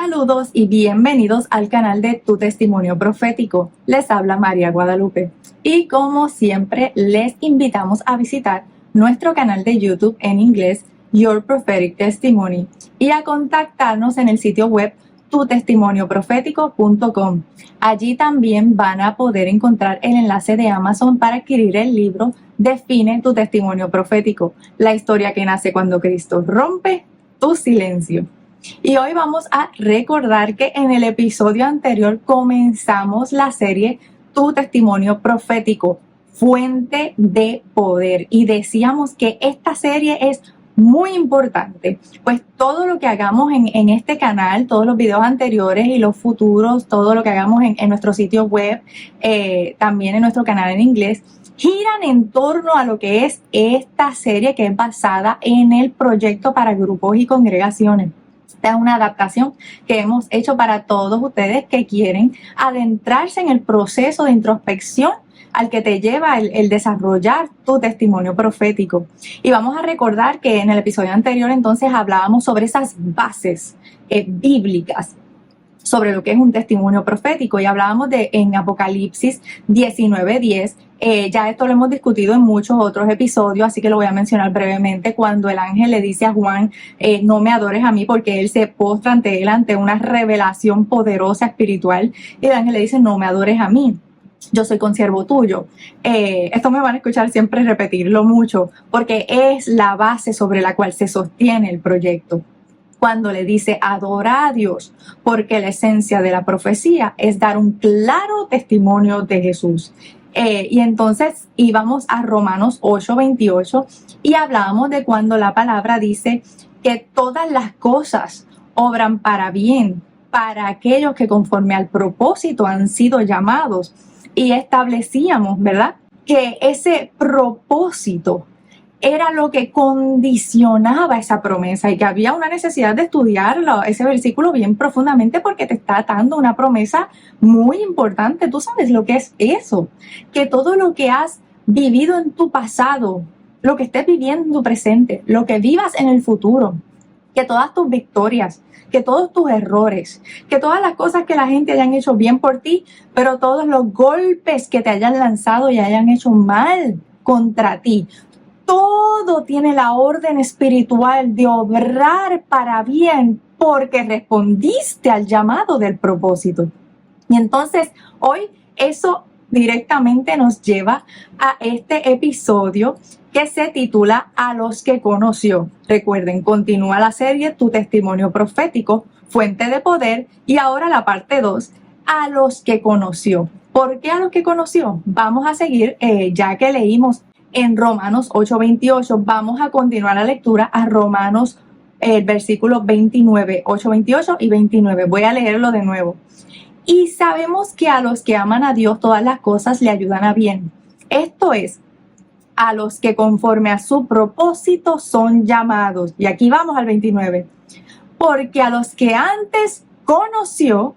Saludos y bienvenidos al canal de Tu Testimonio Profético. Les habla María Guadalupe y como siempre les invitamos a visitar nuestro canal de YouTube en inglés Your Prophetic Testimony y a contactarnos en el sitio web tutestimonioprofético.com. Allí también van a poder encontrar el enlace de Amazon para adquirir el libro Define tu testimonio profético, la historia que nace cuando Cristo rompe tu silencio. Y hoy vamos a recordar que en el episodio anterior comenzamos la serie Tu Testimonio Profético, Fuente de Poder. Y decíamos que esta serie es muy importante, pues todo lo que hagamos en este canal, todos los videos anteriores y los futuros, todo lo que hagamos en nuestro sitio web, también en nuestro canal en inglés, giran en torno a lo que es esta serie que es basada en el proyecto para grupos y congregaciones. Esta es una adaptación que hemos hecho para todos ustedes que quieren adentrarse en el proceso de introspección al que te lleva el desarrollar tu testimonio profético. Y vamos a recordar que en el episodio anterior entonces hablábamos sobre esas bases bíblicas sobre lo que es un testimonio profético y hablábamos de en Apocalipsis 19:10. Ya esto lo hemos discutido en muchos otros episodios, así que lo voy a mencionar brevemente. Cuando el ángel le dice a Juan, no me adores a mí, porque él se postra ante él ante una revelación poderosa espiritual, y el ángel le dice, no me adores a mí, yo soy consiervo tuyo. Esto me van a escuchar siempre repetirlo mucho, porque es la base sobre la cual se sostiene el proyecto. Cuando le dice adora a Dios, porque la esencia de la profecía es dar un claro testimonio de Jesús. Y entonces íbamos a Romanos 8:28 y hablábamos de cuando la palabra dice que todas las cosas obran para bien, para aquellos que conforme al propósito han sido llamados. Y establecíamos, ¿verdad?, que ese propósito era lo que condicionaba esa promesa y que había una necesidad de estudiarlo, ese versículo bien profundamente, porque te está dando una promesa muy importante. Tú sabes lo que es eso, que todo lo que has vivido en tu pasado, lo que estés viviendo en tu presente, lo que vivas en el futuro, que todas tus victorias, que todos tus errores, que todas las cosas que la gente hayan hecho bien por ti, pero todos los golpes que te hayan lanzado y hayan hecho mal contra ti, todo tiene la orden espiritual de obrar para bien porque respondiste al llamado del propósito. Y entonces hoy eso directamente nos lleva a este episodio que se titula A los que conoció. Recuerden, continúa la serie Tu Testimonio Profético, Fuente de Poder, y ahora la parte 2, a los que conoció. ¿Por qué a los que conoció? Vamos a seguir, ya que leímos en Romanos 8:28, vamos a continuar la lectura a Romanos, versículo 29, 8:28 y 29. Voy a leerlo de nuevo. Y sabemos que a los que aman a Dios todas las cosas le ayudan a bien. Esto es, a los que conforme a su propósito son llamados. Y aquí vamos al 29. Porque a los que antes conoció,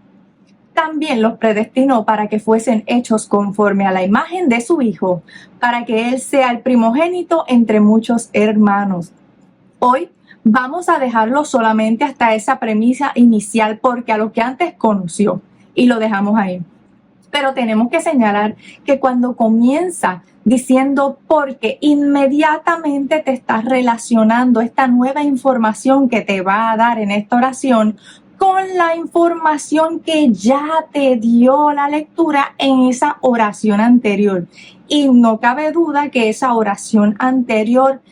también los predestinó para que fuesen hechos conforme a la imagen de su Hijo, para que Él sea el primogénito entre muchos hermanos. Hoy vamos a dejarlo solamente hasta esa premisa inicial, porque a los que antes conoció, y lo dejamos ahí. Pero tenemos que señalar que cuando comienza diciendo porque, inmediatamente te estás relacionando esta nueva información que te va a dar en esta oración con la información que ya te dio la lectura en esa oración anterior. Y no cabe duda que esa oración anterior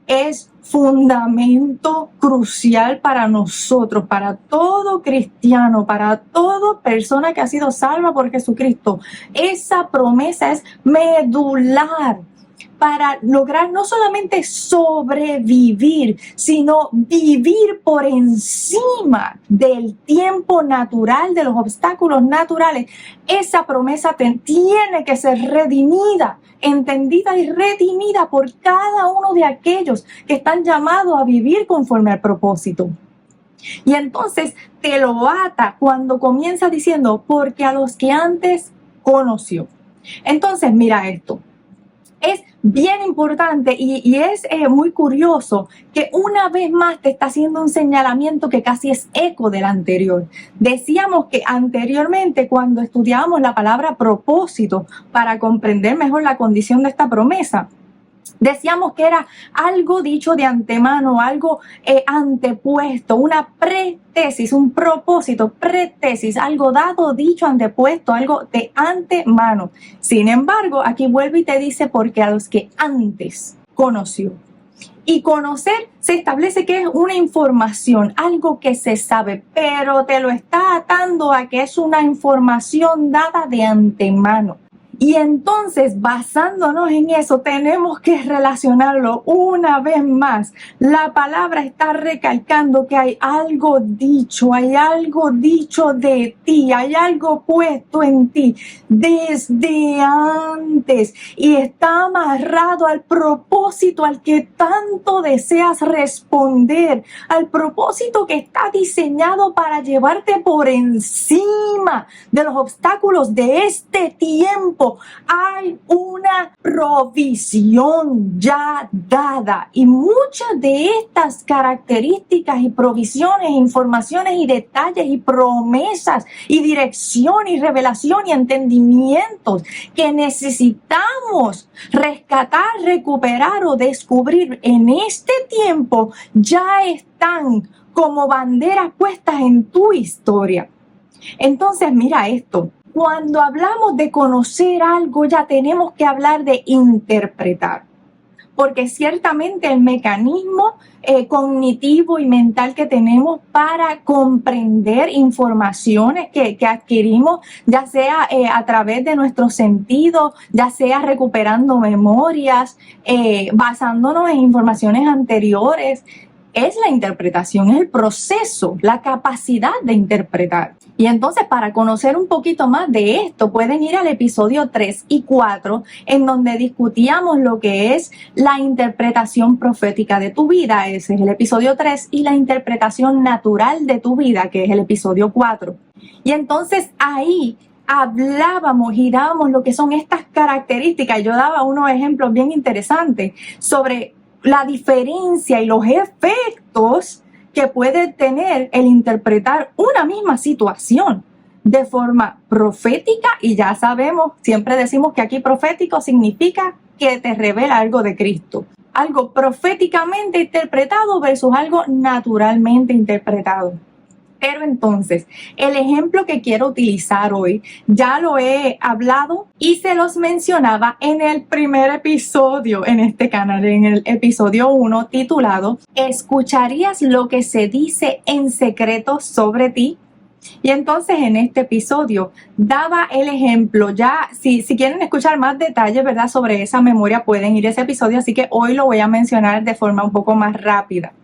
es fundamento crucial para nosotros, para todo cristiano, para toda persona que ha sido salva por Jesucristo. Esa promesa es medular para lograr no solamente sobrevivir, sino vivir por encima del tiempo natural, de los obstáculos naturales. Esa promesa tiene que ser redimida, entendida y redimida por cada uno de aquellos que están llamados a vivir conforme al propósito. Y entonces te lo ata cuando comienza diciendo, porque a los que antes conoció. Entonces mira esto. Es bien importante y es muy curioso que una vez más te está haciendo un señalamiento que casi es eco del anterior. Decíamos que anteriormente, cuando estudiábamos la palabra propósito para comprender mejor la condición de esta promesa, decíamos que era algo dicho de antemano, algo antepuesto, una pretesis, un propósito, pretesis, algo dado, dicho, antepuesto, algo de antemano. Sin embargo, aquí vuelve y te dice porque a los que antes conoció. Y conocer se establece que es una información, algo que se sabe, pero te lo está atando a que es una información dada de antemano. Y entonces, basándonos en eso, tenemos que relacionarlo una vez más. La palabra está recalcando que hay algo dicho de ti, hay algo puesto en ti desde antes y está amarrado al propósito al que tanto deseas responder, al propósito que está diseñado para llevarte por encima de los obstáculos de este tiempo. Hay una provisión ya dada y muchas de estas características y provisiones, informaciones y detalles y promesas y dirección y revelación y entendimientos que necesitamos rescatar, recuperar o descubrir en este tiempo ya están como banderas puestas en tu historia. Entonces, mira esto. Cuando hablamos de conocer algo, ya tenemos que hablar de interpretar, porque ciertamente el mecanismo cognitivo y mental que tenemos para comprender informaciones que adquirimos, ya sea a través de nuestros sentidos, ya sea recuperando memorias, basándonos en informaciones anteriores, es la interpretación, es el proceso, la capacidad de interpretar. Y entonces, para conocer un poquito más de esto, pueden ir al episodio 3 y 4, en donde discutíamos lo que es la interpretación profética de tu vida. Ese es el episodio 3, y la interpretación natural de tu vida, que es el episodio 4. Y entonces ahí hablábamos y dábamos lo que son estas características. Yo daba unos ejemplos bien interesantes sobre la diferencia y los efectos que puede tener el interpretar una misma situación de forma profética, y ya sabemos, siempre decimos que aquí profético significa que te revela algo de Cristo. Algo proféticamente interpretado versus algo naturalmente interpretado. Pero entonces, el ejemplo que quiero utilizar hoy, ya lo he hablado y se los mencionaba en el primer episodio en este canal, en el episodio 1, titulado ¿Escucharías lo que se dice en secreto sobre ti? Y entonces en este episodio daba el ejemplo, ya si quieren escuchar más detalles, ¿verdad?, sobre esa memoria, pueden ir a ese episodio, así que hoy lo voy a mencionar de forma un poco más rápida.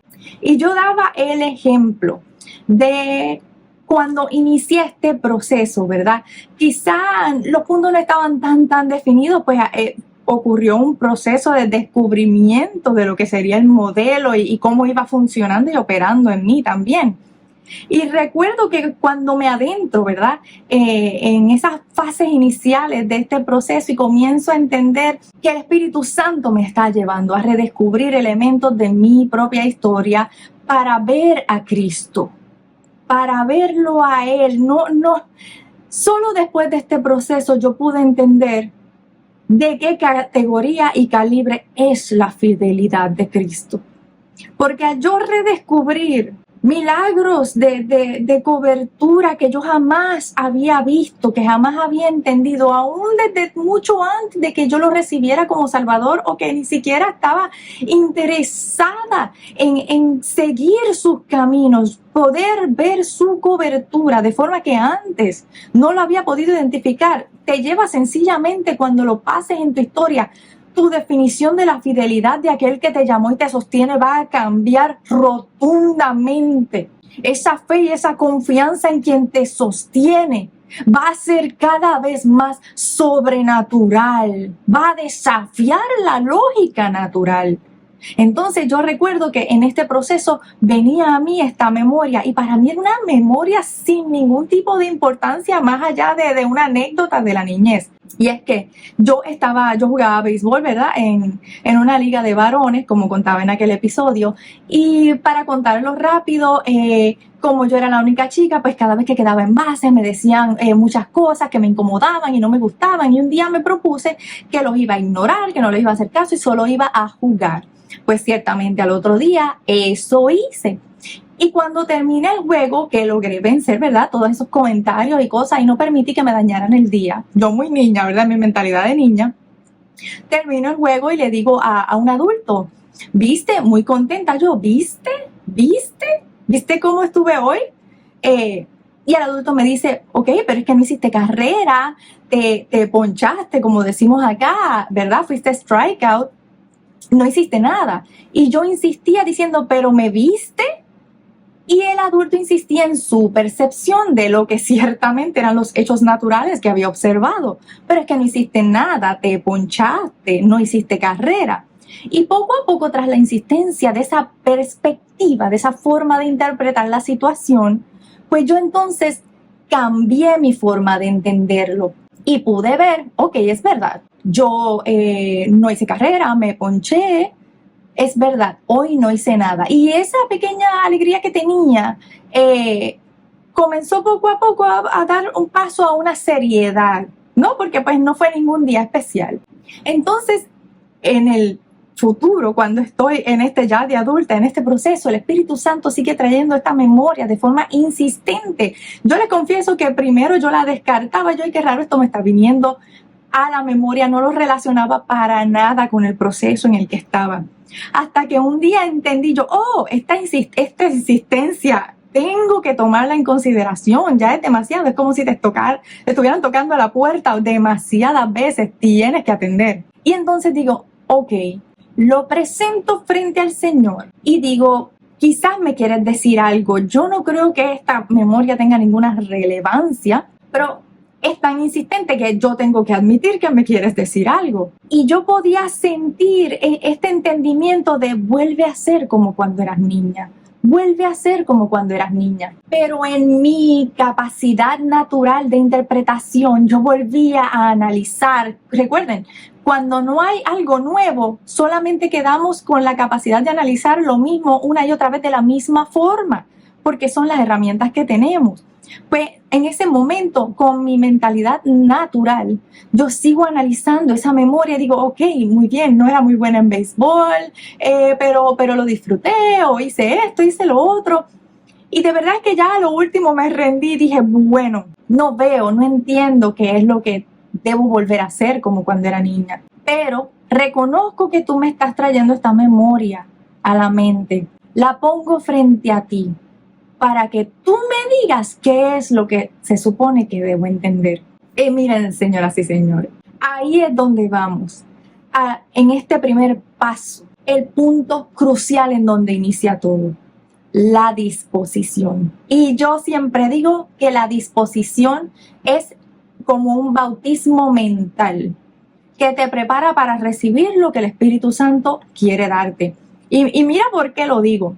Y yo daba el ejemplo de cuando inicié este proceso, ¿verdad? Quizá los puntos no estaban tan definidos, pues ocurrió un proceso de descubrimiento de lo que sería el modelo y cómo iba funcionando y operando en mí también. Y recuerdo que cuando me adentro, ¿verdad?, en esas fases iniciales de este proceso y comienzo a entender que el Espíritu Santo me está llevando a redescubrir elementos de mi propia historia para ver a Cristo, para verlo a Él. No, solo después de este proceso yo pude entender de qué categoría y calibre es la fidelidad de Cristo. Porque al yo redescubrir milagros de cobertura que yo jamás había visto, que jamás había entendido, aún desde mucho antes de que yo lo recibiera como Salvador, o que ni siquiera estaba interesada en seguir sus caminos, poder ver su cobertura de forma que antes no lo había podido identificar, te lleva sencillamente, cuando lo pases en tu historia, tu definición de la fidelidad de aquel que te llamó y te sostiene va a cambiar rotundamente. Esa fe y esa confianza en quien te sostiene va a ser cada vez más sobrenatural, va a desafiar la lógica natural. Entonces yo recuerdo que en este proceso venía a mí esta memoria, y para mí era una memoria sin ningún tipo de importancia más allá de una anécdota de la niñez. Y es que yo jugaba béisbol, ¿verdad? En una liga de varones, como contaba en aquel episodio. Y para contarlo rápido, como yo era la única chica, pues cada vez que quedaba en base me decían muchas cosas que me incomodaban y no me gustaban. Y un día me propuse que los iba a ignorar, que no les iba a hacer caso y solo iba a jugar. Pues ciertamente al otro día eso hice. Y cuando terminé el juego, que logré vencer, ¿verdad? Todos esos comentarios y cosas y no permití que me dañaran el día. Yo muy niña, ¿verdad? Mi mentalidad de niña. Termino el juego y le digo a un adulto, ¿viste? Muy contenta yo, ¿viste? ¿Viste? ¿Viste cómo estuve hoy? Y el adulto me dice, ok, pero es que no hiciste carrera, te ponchaste, como decimos acá, ¿verdad? Fuiste strikeout, no hiciste nada. Y yo insistía diciendo, ¿pero me viste? Y el adulto insistía en su percepción de lo que ciertamente eran los hechos naturales que había observado. Pero es que no hiciste nada, te ponchaste, no hiciste carrera. Y poco a poco, tras la insistencia de esa perspectiva, de esa forma de interpretar la situación, pues yo entonces cambié mi forma de entenderlo y pude ver, ok, es verdad, yo no hice carrera, me ponché, es verdad, hoy no hice nada. Y esa pequeña alegría que tenía comenzó poco a poco a dar un paso a una seriedad, ¿no? Porque pues no fue ningún día especial. Entonces, en el futuro, cuando estoy en este ya de adulta, en este proceso, el Espíritu Santo sigue trayendo esta memoria de forma insistente. Yo le confieso que primero yo la descartaba, yo, y qué raro, esto me está viniendo a la memoria, no lo relacionaba para nada con el proceso en el que estaba. Hasta que un día entendí yo, esta insistencia tengo que tomarla en consideración, ya es demasiado, es como si te estuvieran tocando a la puerta demasiadas veces, tienes que atender. Y entonces digo, ok, lo presento frente al Señor y digo, quizás me quieres decir algo, yo no creo que esta memoria tenga ninguna relevancia, pero es tan insistente que yo tengo que admitir que me quieres decir algo. Y yo podía sentir este entendimiento de vuelve a ser como cuando eras niña. Vuelve a ser como cuando eras niña. Pero en mi capacidad natural de interpretación, yo volvía a analizar. Recuerden, cuando no hay algo nuevo, solamente quedamos con la capacidad de analizar lo mismo una y otra vez de la misma forma, porque son las herramientas que tenemos. Pues en ese momento, con mi mentalidad natural, yo sigo analizando esa memoria y digo, ok, muy bien, no era muy buena en béisbol, pero lo disfruté, o hice esto, hice lo otro. Y de verdad es que ya a lo último me rendí y dije, bueno, no entiendo qué es lo que debo volver a hacer como cuando era niña. Pero reconozco que tú me estás trayendo esta memoria a la mente. La pongo frente a ti, para que tú me digas qué es lo que se supone que debo entender. Y miren, señoras y señores, ahí es donde vamos, en este primer paso, el punto crucial en donde inicia todo, la disposición. Y yo siempre digo que la disposición es como un bautismo mental que te prepara para recibir lo que el Espíritu Santo quiere darte. Y mira por qué lo digo.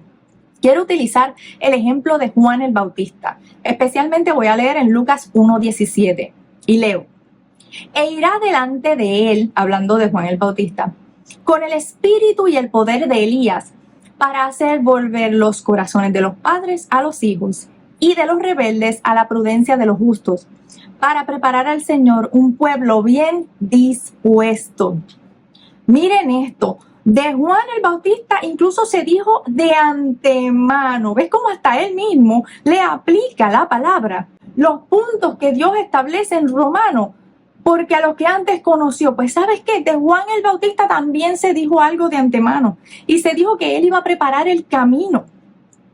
Quiero utilizar el ejemplo de Juan el Bautista. Especialmente voy a leer en Lucas 1:17 y leo. E irá delante de él, hablando de Juan el Bautista, con el espíritu y el poder de Elías, para hacer volver los corazones de los padres a los hijos y de los rebeldes a la prudencia de los justos, para preparar al Señor un pueblo bien dispuesto. Miren esto. De Juan el Bautista incluso se dijo de antemano. ¿Ves cómo hasta él mismo le aplica la palabra? Los puntos que Dios establece en Romano, porque a los que antes conoció, pues ¿sabes qué? De Juan el Bautista también se dijo algo de antemano y se dijo que él iba a preparar el camino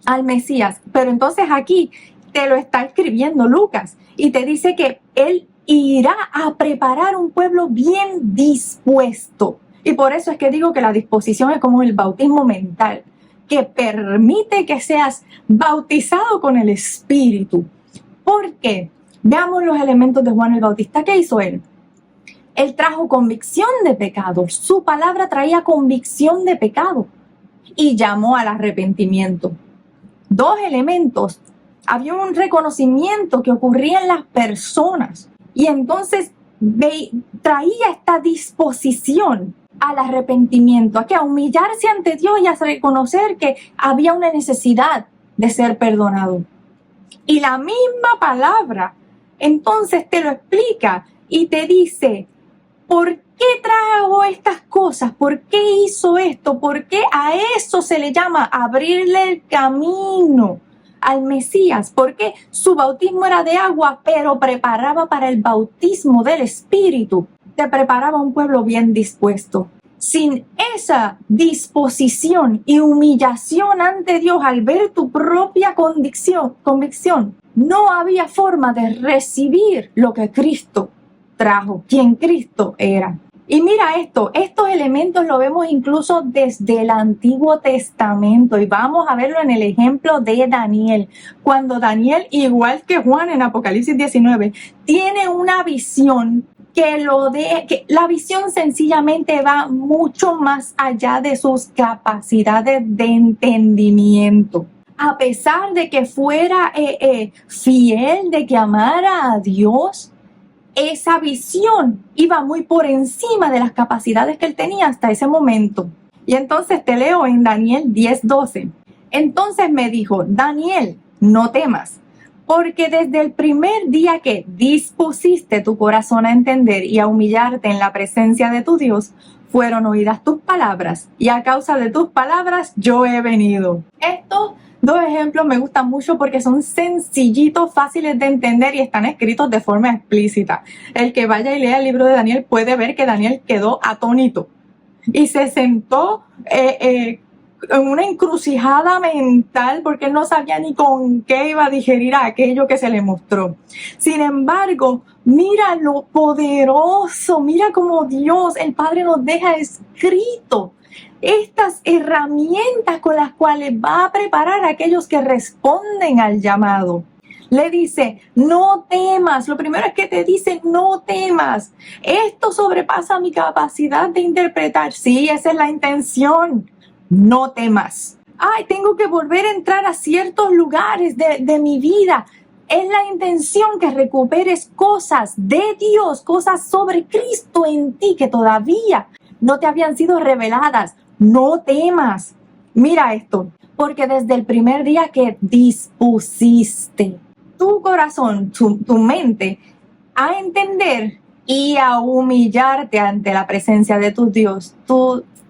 al Mesías. Pero entonces aquí te lo está escribiendo Lucas y te dice que él irá a preparar un pueblo bien dispuesto. Y por eso es que digo que la disposición es como el bautismo mental, que permite que seas bautizado con el Espíritu. ¿Por qué? Veamos los elementos de Juan el Bautista. ¿Qué hizo él? Él trajo convicción de pecado. Su palabra traía convicción de pecado y llamó al arrepentimiento. Dos elementos. Había un reconocimiento que ocurría en las personas y entonces traía esta disposición al arrepentimiento, a humillarse ante Dios y a reconocer que había una necesidad de ser perdonado. Y la misma palabra entonces te lo explica y te dice, ¿por qué trajo estas cosas? ¿Por qué hizo esto? ¿Por qué a eso se le llama abrirle el camino al Mesías? Porque su bautismo era de agua, pero preparaba para el bautismo del Espíritu. Te preparaba un pueblo bien dispuesto. Sin esa disposición y humillación ante Dios al ver tu propia convicción, no había forma de recibir lo que Cristo trajo, quien Cristo era. Y mira estos elementos lo vemos incluso desde el Antiguo Testamento y vamos a verlo en el ejemplo de Daniel. Cuando Daniel, igual que Juan en Apocalipsis 19, tiene una visión que la visión sencillamente va mucho más allá de sus capacidades de entendimiento. A pesar de que fuera fiel, de que amara a Dios, esa visión iba muy por encima de las capacidades que él tenía hasta ese momento. Y entonces te leo en Daniel 10:12. Entonces me dijo, Daniel, no temas, porque desde el primer día que dispusiste tu corazón a entender y a humillarte en la presencia de tu Dios, fueron oídas tus palabras, y a causa de tus palabras yo he venido. Estos dos ejemplos me gustan mucho porque son sencillitos, fáciles de entender y están escritos de forma explícita. El que vaya y lea el libro de Daniel puede ver que Daniel quedó atónito y se sentó en una encrucijada mental porque él no sabía ni con qué iba a digerir aquello que se le mostró. Sin embargo, mira lo poderoso, mira cómo Dios, el Padre, nos deja escrito estas herramientas con las cuales va a preparar a aquellos que responden al llamado. Le dice, no temas. Lo primero es que te dice, no temas. Esto sobrepasa mi capacidad de interpretar. Sí, esa es la intención. No temas. Ay, tengo que volver a entrar a ciertos lugares de mi vida. Es la intención que recuperes cosas de Dios, cosas sobre Cristo en ti que todavía no te habían sido reveladas. No temas. Mira esto, porque desde el primer día que dispusiste tu corazón, tu mente, a entender y a humillarte ante la presencia de tu Dios,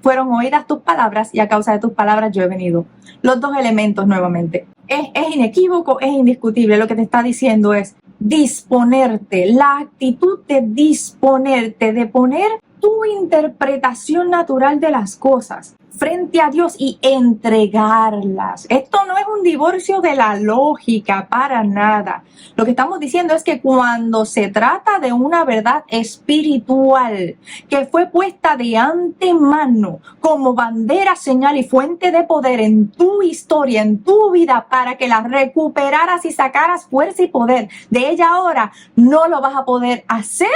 fueron oídas tus palabras y a causa de tus palabras yo he venido. Los dos elementos nuevamente. Es inequívoco, es indiscutible. Lo que te está diciendo es disponerte, la actitud de disponerte, de poner tu interpretación natural de las cosas frente a Dios y entregarlas. Esto no es un divorcio de la lógica, para nada. Lo que estamos diciendo es que cuando se trata de una verdad espiritual que fue puesta de antemano como bandera, señal y fuente de poder en tu historia, en tu vida, para que la recuperaras y sacaras fuerza y poder de ella ahora, no lo vas a poder hacer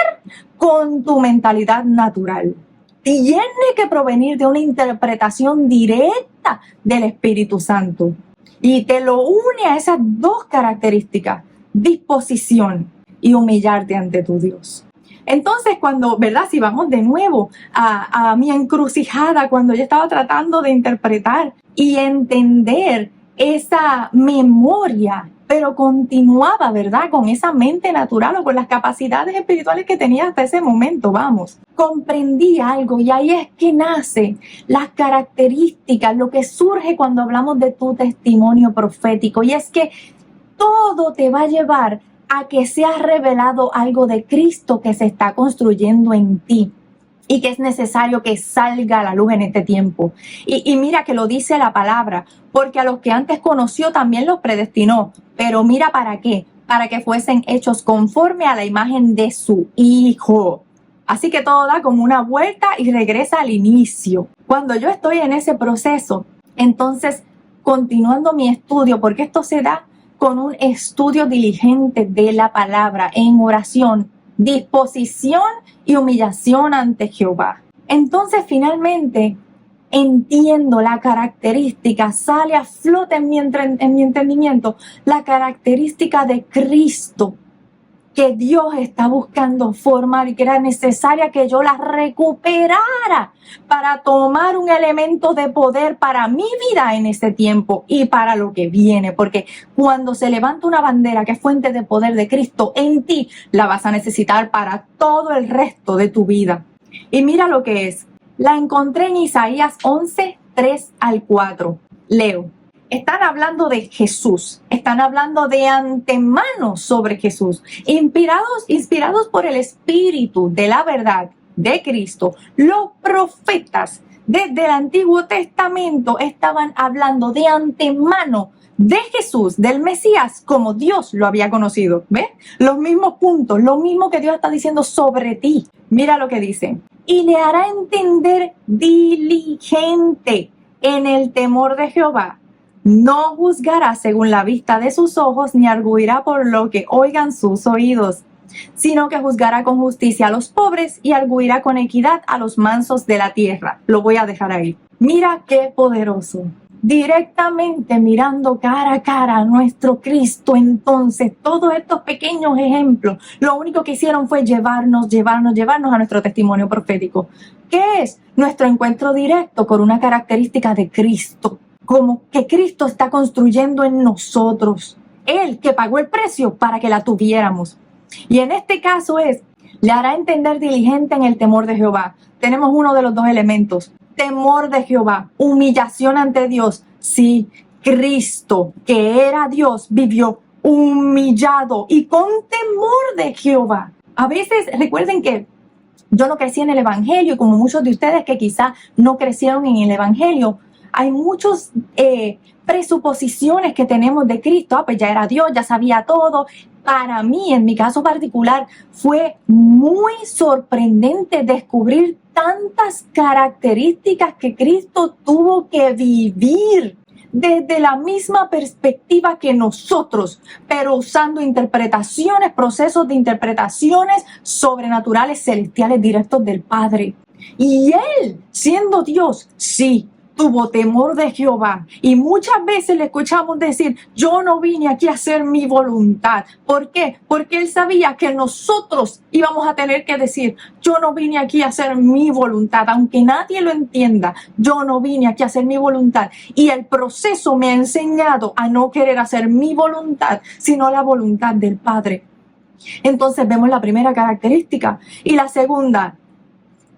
con tu mentalidad natural. Tiene que provenir de una interpretación directa del Espíritu Santo. Y te lo une a esas dos características, disposición y humillarte ante tu Dios. Entonces, ¿verdad? Si vamos de nuevo a mi encrucijada, cuando yo estaba tratando de interpretar y entender esa memoria, pero continuaba, ¿verdad? Con esa mente natural o con las capacidades espirituales que tenía hasta ese momento, vamos. Comprendí algo y ahí es que nace las características, lo que surge cuando hablamos de tu testimonio profético. Y es que todo te va a llevar a que sea revelado algo de Cristo que se está construyendo en ti y que es necesario que salga a la luz en este tiempo. Y mira que lo dice la palabra, porque a los que antes conoció también los predestinó. Pero mira para qué, para que fuesen hechos conforme a la imagen de su Hijo. Así que todo da como una vuelta y regresa al inicio. Cuando yo estoy en ese proceso, entonces continuando mi estudio, porque esto se da con un estudio diligente de la palabra en oración, disposición y humillación ante Jehová. Entonces finalmente entiendo la característica, sale a flote en mi entendimiento, la característica de Cristo que Dios está buscando formar y que era necesaria que yo la recuperara para tomar un elemento de poder para mi vida en este tiempo y para lo que viene. Porque cuando se levanta una bandera que es fuente de poder de Cristo en ti, la vas a necesitar para todo el resto de tu vida. Y mira lo que es. La encontré en Isaías 11, 3 al 4. Leo. Están hablando de Jesús, están hablando de antemano sobre Jesús, inspirados por el Espíritu de la verdad de Cristo. Los profetas desde el Antiguo Testamento estaban hablando de antemano de Jesús, del Mesías, como Dios lo había conocido. ¿Ves? Los mismos puntos, lo mismo que Dios está diciendo sobre ti. Mira lo que dice. Y le hará entender diligente en el temor de Jehová. No juzgará según la vista de sus ojos, ni arguirá por lo que oigan sus oídos, sino que juzgará con justicia a los pobres y arguirá con equidad a los mansos de la tierra. Lo voy a dejar ahí. Mira qué poderoso. Directamente mirando cara a cara a nuestro Cristo. Entonces, todos estos pequeños ejemplos, lo único que hicieron fue llevarnos a nuestro testimonio profético. ¿Qué es? Nuestro encuentro directo con una característica de Cristo. Como que Cristo está construyendo en nosotros. Él que pagó el precio para que la tuviéramos. Y en este caso le hará entender diligente en el temor de Jehová. Tenemos uno de los dos elementos. Temor de Jehová, humillación ante Dios. Sí, Cristo, que era Dios, vivió humillado y con temor de Jehová. A veces, recuerden que yo no crecí en el Evangelio, como muchos de ustedes que quizás no crecieron en el Evangelio. Hay muchas presuposiciones que tenemos de Cristo. Pues ya era Dios, ya sabía todo. Para mí, en mi caso particular, fue muy sorprendente descubrir tantas características que Cristo tuvo que vivir desde la misma perspectiva que nosotros, pero usando interpretaciones, procesos de interpretaciones sobrenaturales, celestiales, directos del Padre. Y Él, siendo Dios, sí, tuvo temor de Jehová. Y muchas veces le escuchamos decir, yo no vine aquí a hacer mi voluntad. ¿Por qué? Porque Él sabía que nosotros íbamos a tener que decir, yo no vine aquí a hacer mi voluntad. Aunque nadie lo entienda, yo no vine aquí a hacer mi voluntad. Y el proceso me ha enseñado a no querer hacer mi voluntad, sino la voluntad del Padre. Entonces vemos la primera característica. Y la segunda,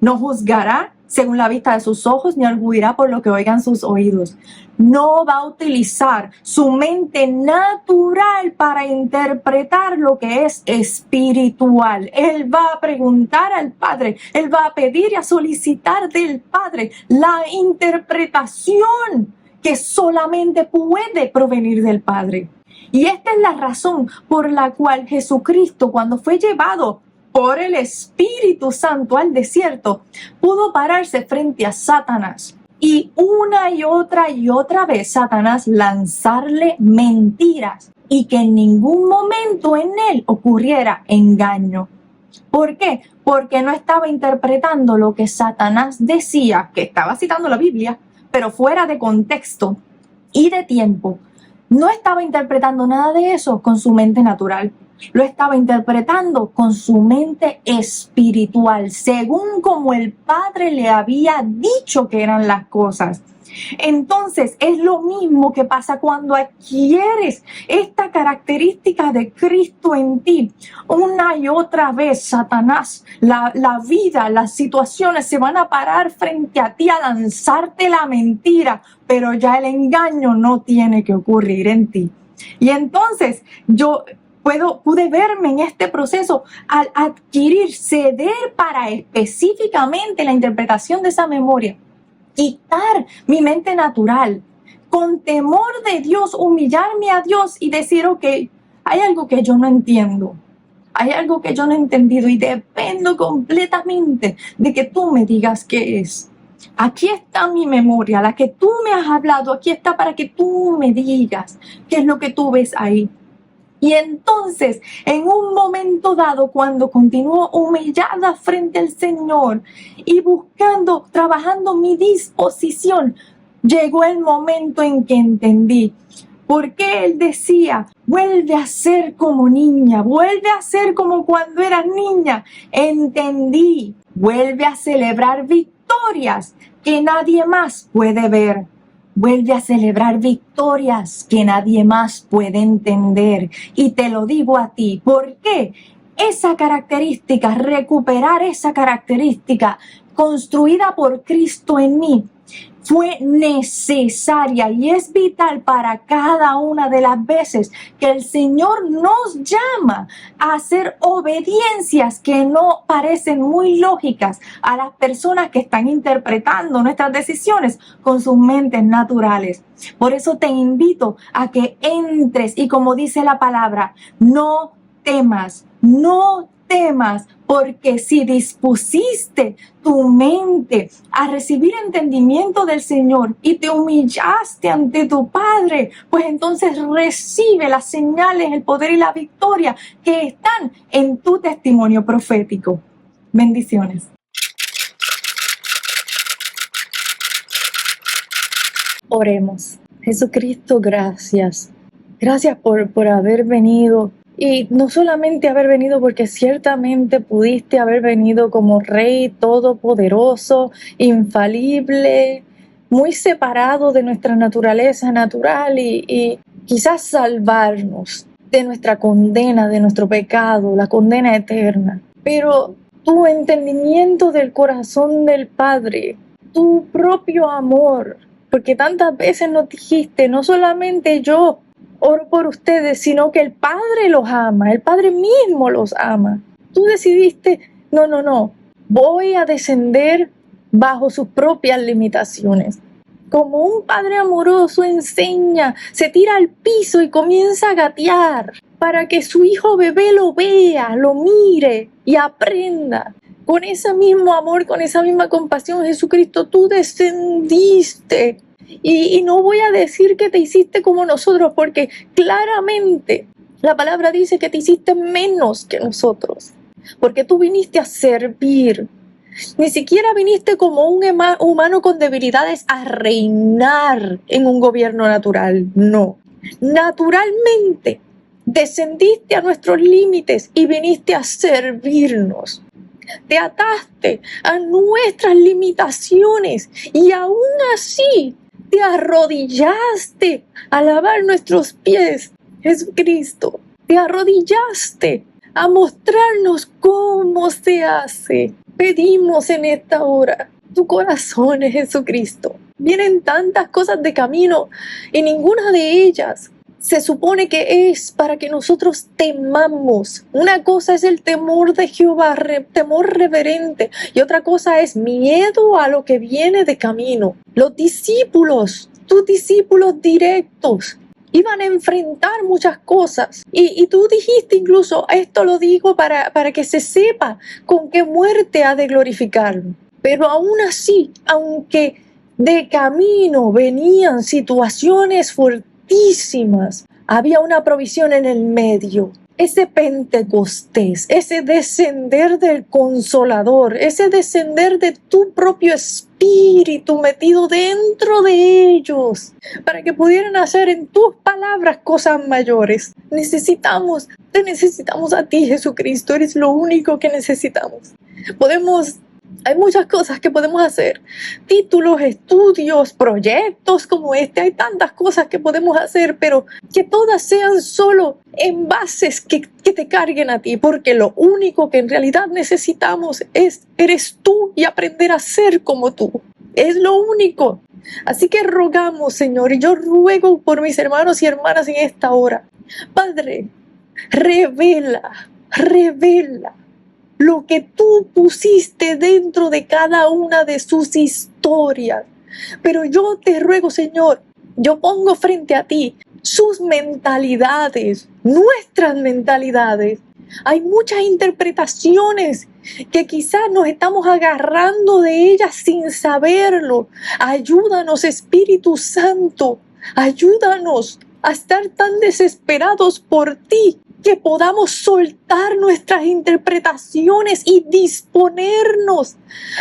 no juzgará según la vista de sus ojos, ni arguirá por lo que oigan sus oídos. No va a utilizar su mente natural para interpretar lo que es espiritual. Él va a preguntar al Padre, él va a pedir y a solicitar del Padre la interpretación que solamente puede provenir del Padre. Y esta es la razón por la cual Jesucristo, cuando fue llevado por el Espíritu Santo al desierto, pudo pararse frente a Satanás y una y otra vez Satanás lanzarle mentiras y que en ningún momento en él ocurriera engaño. ¿Por qué? Porque no estaba interpretando lo que Satanás decía, que estaba citando la Biblia, pero fuera de contexto y de tiempo. No estaba interpretando nada de eso con su mente natural. Lo estaba interpretando con su mente espiritual, según como el Padre le había dicho que eran las cosas. Entonces, es lo mismo que pasa cuando adquieres esta característica de Cristo en ti. Una y otra vez, Satanás, la vida, las situaciones se van a parar frente a ti a lanzarte la mentira, pero ya el engaño no tiene que ocurrir en ti. Y entonces, pude verme en este proceso al adquirir, ceder para específicamente la interpretación de esa memoria, quitar mi mente natural, con temor de Dios, humillarme a Dios y decir, ok, hay algo que yo no entiendo, hay algo que yo no he entendido y dependo completamente de que tú me digas qué es. Aquí está mi memoria, la que tú me has hablado, aquí está para que tú me digas qué es lo que tú ves ahí. Y entonces, en un momento dado, cuando continúo humillada frente al Señor y trabajando mi disposición, llegó el momento en que entendí, ¿Por qué él decía, vuelve a ser como niña, vuelve a ser como cuando eras niña? Entendí, vuelve a celebrar victorias que nadie más puede ver. Vuelve a celebrar victorias que nadie más puede entender. Y te lo digo a ti, ¿por qué? Esa característica, recuperar esa característica construida por Cristo en mí, fue necesaria y es vital para cada una de las veces que el Señor nos llama a hacer obediencias que no parecen muy lógicas a las personas que están interpretando nuestras decisiones con sus mentes naturales. Por eso te invito a que entres y, como dice la palabra, no temas, no temas, porque si dispusiste tu mente a recibir entendimiento del Señor y te humillaste ante tu Padre, pues entonces recibe las señales, el poder y la victoria que están en tu testimonio profético. Bendiciones. Oremos. Jesucristo, gracias. Gracias por haber venido. Y no solamente haber venido, porque ciertamente pudiste haber venido como Rey todopoderoso, infalible, muy separado de nuestra naturaleza natural y quizás salvarnos de nuestra condena, de nuestro pecado, la condena eterna. Pero tu entendimiento del corazón del Padre, tu propio amor, porque tantas veces nos dijiste, no solamente yo oro por ustedes, sino que el Padre los ama, el Padre mismo los ama. Tú decidiste, no, voy a descender bajo sus propias limitaciones. Como un padre amoroso enseña, se tira al piso y comienza a gatear para que su hijo bebé lo vea, lo mire y aprenda. Con ese mismo amor, con esa misma compasión, Jesucristo, tú descendiste. Y no voy a decir que te hiciste como nosotros, porque claramente la palabra dice que te hiciste menos que nosotros, porque tú viniste a servir. Ni siquiera viniste como un humano con debilidades a reinar en un gobierno natural, no. Naturalmente descendiste a nuestros límites y viniste a servirnos. Te ataste a nuestras limitaciones y aún así te arrodillaste a lavar nuestros pies, Jesucristo. Te arrodillaste a mostrarnos cómo se hace. Pedimos en esta hora tu corazón, Jesucristo. Vienen tantas cosas de camino y ninguna de ellas se supone que es para que nosotros temamos. Una cosa es el temor de Jehová, temor reverente, y otra cosa es miedo a lo que viene de camino. Los discípulos, tus discípulos directos, iban a enfrentar muchas cosas. Y tú dijiste incluso, esto lo digo para que se sepa con qué muerte ha de glorificarlo. Pero aún así, aunque de camino venían situaciones fuertísimas, había una provisión en el medio. Ese Pentecostés, ese descender del Consolador, ese descender de tu propio Espíritu metido dentro de ellos, para que pudieran hacer en tus palabras cosas mayores. Te necesitamos a ti, Jesucristo, eres lo único que necesitamos. Hay muchas cosas que podemos hacer, títulos, estudios, proyectos como este, hay tantas cosas que podemos hacer, pero que todas sean solo envases que te carguen a ti, porque lo único que en realidad necesitamos eres tú y aprender a ser como tú. Es lo único. Así que rogamos, Señor, y yo ruego por mis hermanos y hermanas en esta hora. Padre, revela lo que tú pusiste dentro de cada una de sus historias. Pero yo te ruego, Señor, yo pongo frente a ti sus mentalidades, nuestras mentalidades. Hay muchas interpretaciones que quizás nos estamos agarrando de ellas sin saberlo. Ayúdanos, Espíritu Santo, ayúdanos a estar tan desesperados por ti, que podamos soltar nuestras interpretaciones y disponernos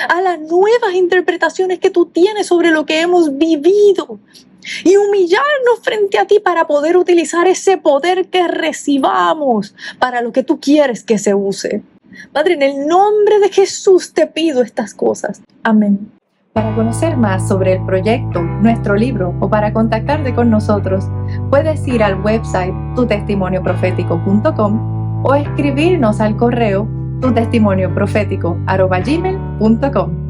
a las nuevas interpretaciones que tú tienes sobre lo que hemos vivido. y humillarnos frente a ti para poder utilizar ese poder que recibamos para lo que tú quieres que se use. Padre, en el nombre de Jesús te pido estas cosas. Amén. Para conocer más sobre el proyecto, nuestro libro o para contactarte con nosotros, puedes ir al website tutestimonioprofetico.com o escribirnos al correo tutestimonioprofetico@gmail.com.